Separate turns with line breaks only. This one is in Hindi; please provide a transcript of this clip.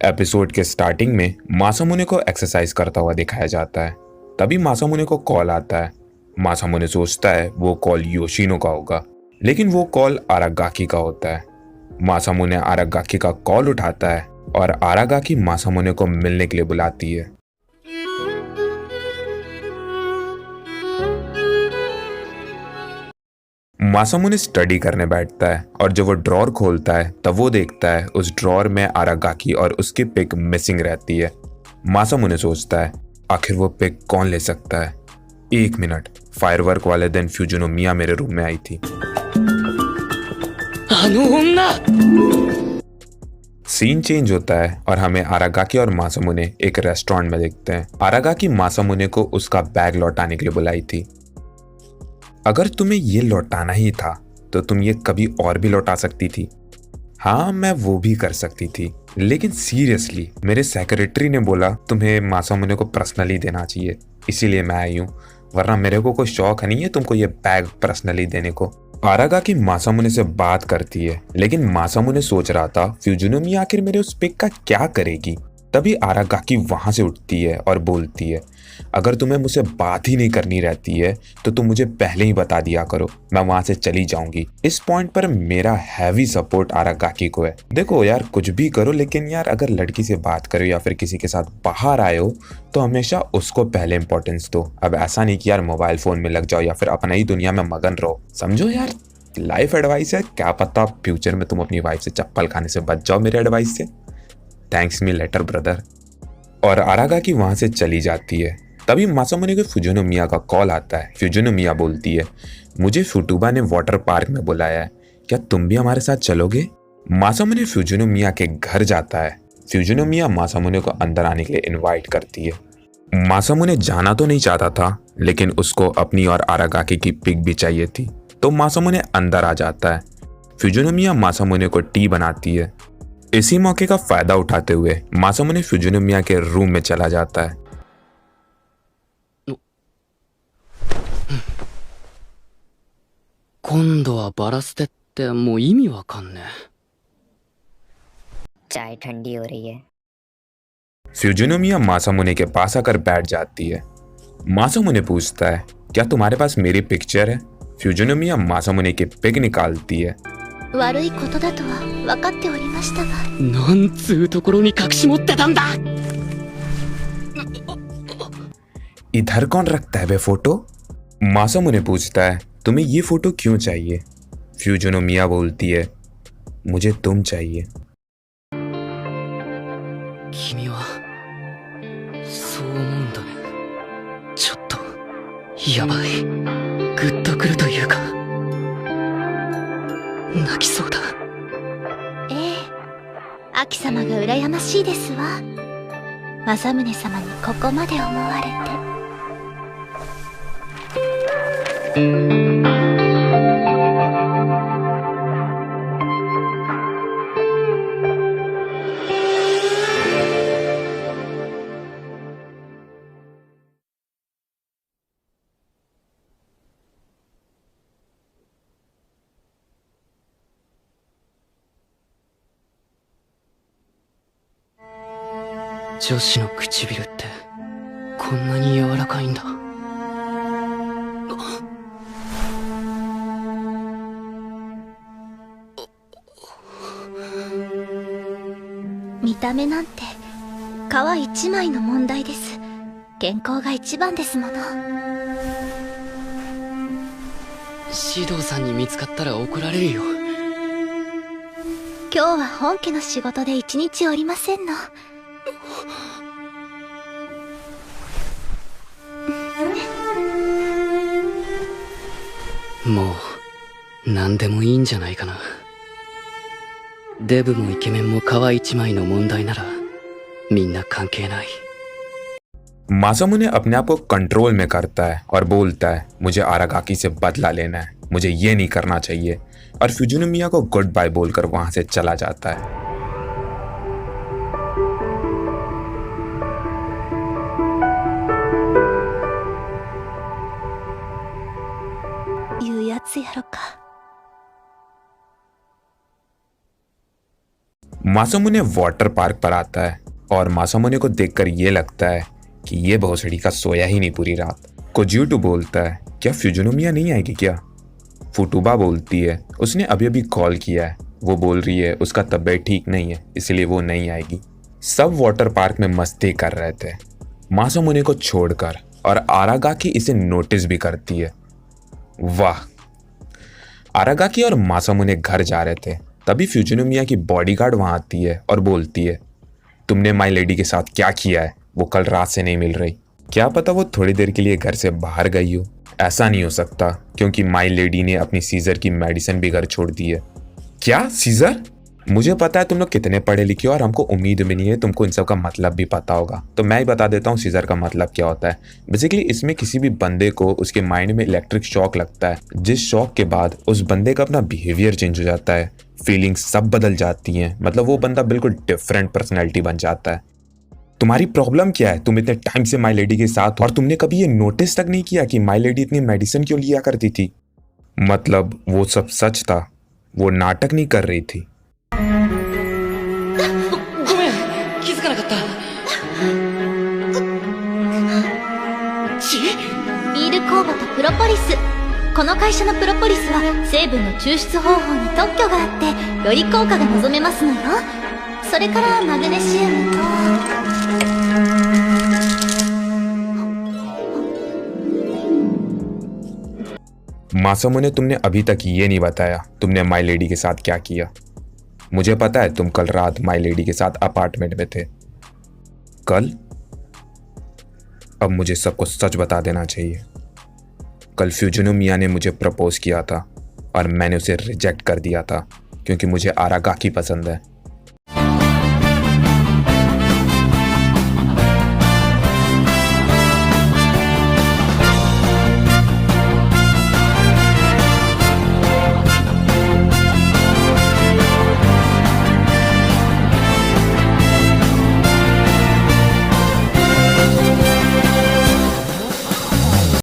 एपिसोड के स्टार्टिंग में मासामुने को एक्सरसाइज करता हुआ दिखाया जाता है। तभी मासामुने को कॉल आता है। मासामुने सोचता है वो कॉल योशिनो का होगा, लेकिन वो कॉल आरागाकी का होता है। मासामुने आरागाकी का कॉल उठाता है और आरागाकी मासामुने को मिलने के लिए बुलाती है। मासामुने स्टडी करने बैठता है और जब वो ड्रॉर खोलता है तब वो देखता है उस ड्रॉर में आरागाकी और उसकी पिक मिसिंग रहती है। मासामुने सोचता है आखिर वो पिक कौन ले सकता है। 1 मिनट, फायरवर्क वाले दिन फ्यूजिनोमिया मेरे रूम में आई थी। सीन चेंज होता है और हमें आरागाकी और मासामुने एक रेस्टोरेंट में देखते हैं। आरागाकी मासामुने को उसका बैग लौटाने के लिए बुलाई थी। अगर तुम्हें ये लौटाना ही था तो तुम ये कभी और भी लौटा सकती थी। हाँ, मैं वो भी कर सकती थी, लेकिन सीरियसली मेरे सेक्रेटरी ने बोला तुम्हें मासामुने को पर्सनली देना चाहिए, इसीलिए मैं आई हूँ, वरना मेरे को कोई शौक नहीं है तुमको ये बैग पर्सनली देने को। आरागाकी मासामुने से बात करती है, लेकिन मासामुने सोच रहा था फ्यूजिनोमिया आखिर मेरे उस पिक का क्या करेगी। तभी आरागाकी वहां से उठती है और बोलती है अगर तुम्हें मुझसे बात ही नहीं करनी रहती है तो तुम मुझे पहले ही बता दिया करो, मैं वहां से चली जाऊंगी। इस पॉइंट पर मेरा हैवी सपोर्ट आरागाकी को है। देखो यार, कुछ भी करो, लेकिन यार अगर लड़की से बात करो या फिर किसी के साथ बाहर आए हो तो हमेशा उसको पहले इंपॉर्टेंस दो। अब ऐसा नहीं कि यार मोबाइल फोन में लग जाओ या फिर अपना ही दुनिया में मगन रहो। समझो यार, लाइफ एडवाइस है, क्या पता फ्यूचर में तुम अपनी वाइफ से चप्पल खाने से बच जाओ मेरे एडवाइस से। Thanks me later brother. और आरागाकी वहां से चली जाती है। तभी मासामुने को फ्यूजिनोमिया का कॉल आता है। फ्यूजिनोमिया बोलती है मुझे फुटुबा ने वाटर पार्क में बुलाया है, क्या तुम भी हमारे साथ चलोगे। मासामुने फ्यूजिनोमिया के घर जाता है। फ्यूजिनोमिया मासामुने को अंदर आने के लिए इनवाइट करती है। मासामुने जाना तो नहीं चाहता था, लेकिन उसको अपनी और आरागाकी की पिक भी चाहिए थी, तो मासामुने अंदर आ जाता है। फ्यूजिनोमिया मासामुने को टी बनाती है। इसी मौके का फायदा उठाते हुए मासामुने फ्यूजिनोमिया के रूम में चला जाता है।
चाय ठंडी हो रही है।
फ्यूजिनोमिया मासामुने के पास आकर बैठ जाती है। मासामुने पूछता है क्या तुम्हारे पास मेरी पिक्चर है। फ्यूजिनोमिया मासामुने की पिक निकालती है।
悪いことだとは分かっておりましたが、
なんつうところに隠し持ってたんだ。
इधर कौन रखता है वे फोटो। मासामुने पूछता है तुम्हें ये फोटो क्यों चाहिए। फ्यूजिनोमिया बोलती है मुझे तुम चाहिए।
君はそう思うんだね。ちょっとやばい。グッとくるというか。 泣きそうだ。
ええ、アキ様が羨ましいですわ。政宗様にここまで思われて。
女子の唇ってこんなに柔らかいんだ。
見た目なんて皮一枚の問題です。健康が一番ですもの。
指導さんに見つかったら怒られるよ。
今日は本家の仕事で一日おりませんの。
もう何でもいいんじゃないかな。デブもイケメンも皮一枚の問題ならみんな関係ない。
मासामुने अपने आप को कंट्रोल में करता है और बोलता है मुझे आरागाकी से बदला लेना है, मुझे ये नहीं करना चाहिए, और फ्यूजिनोमिया को गुड बाय बोलकर वहां से चला जाता है।
いうやつやろか。
मासामुने वाटर पार्क पर आता है और मासामुने को देखकर ये लगता है कि ये भोसड़ी का सोया ही नहीं पूरी रात। कोज्यूटो बोलता है, क्या फ्यूजिनोमिया नहीं आएगी क्या? फुटुबा बोलती है, उसने अभी अभी कॉल किया है, वो बोल रही है उसका तबीयत ठीक नहीं है इसलिए वो नहीं आएगी। सब वाटर पार्क में मस्ती कर रहे थे मासामुने को छोड़कर, और आरागाकी इसे नोटिस भी करती है। वाह। आरागाकी और मासामुने घर जा रहे थे, तभी फ्यूजिनोमिया की बॉडीगार्ड वहां आती है और बोलती है, तुमने माई लेडी के साथ क्या किया है? वो कल रात से नहीं मिल रही। क्या पता वो थोड़ी देर के लिए घर से बाहर गई हो। ऐसा नहीं हो सकता क्योंकि माई लेडी ने अपनी सीजर की मेडिसिन भी घर छोड़ दी है। क्या सीजर? मुझे पता है तुम लोग कितने पढ़े लिखे हो और हमको उम्मीद भी नहीं है तुमको इन सब का मतलब भी पता होगा, तो मैं ही बता देता हूँ सीजर का मतलब क्या होता है। बेसिकली इसमें किसी भी बंदे को उसके माइंड में इलेक्ट्रिक शॉक लगता है, जिस शॉक के बाद उस बंदे का अपना बिहेवियर चेंज हो जाता है, फीलिंग्स सब बदल जाती हैं, मतलब वो बंदा बिल्कुल डिफरेंट पर्सनैलिटी बन जाता है। तुम्हारी प्रॉब्लम क्या है? तुम इतने टाइम से माई लेडी के साथ, और तुमने कभी ये नोटिस तक नहीं किया कि माई लेडी इतनी मेडिसिन क्यों लिया करती थी? मतलब वो सब सच था, वो नाटक नहीं कर रही थी।
ごめん、気づかなかった。
ビール酵母とプロポリス。この会社のプロポリスは成分の抽出方法に特許があってより効果が望めますのよ。それからマグネシウムと
मासामुने, तुमने अभी तक ये नहीं बताया तुमने माई लेडी के साथ क्या किया। मुझे पता है तुम कल रात माई लेडी के साथ अपार्टमेंट में थे। कल? अब मुझे सबको सच बता देना चाहिए। कल फ्यूजिनोमिया ने मुझे प्रपोज किया था और मैंने उसे रिजेक्ट कर दिया था क्योंकि मुझे आरागाकी पसंद है।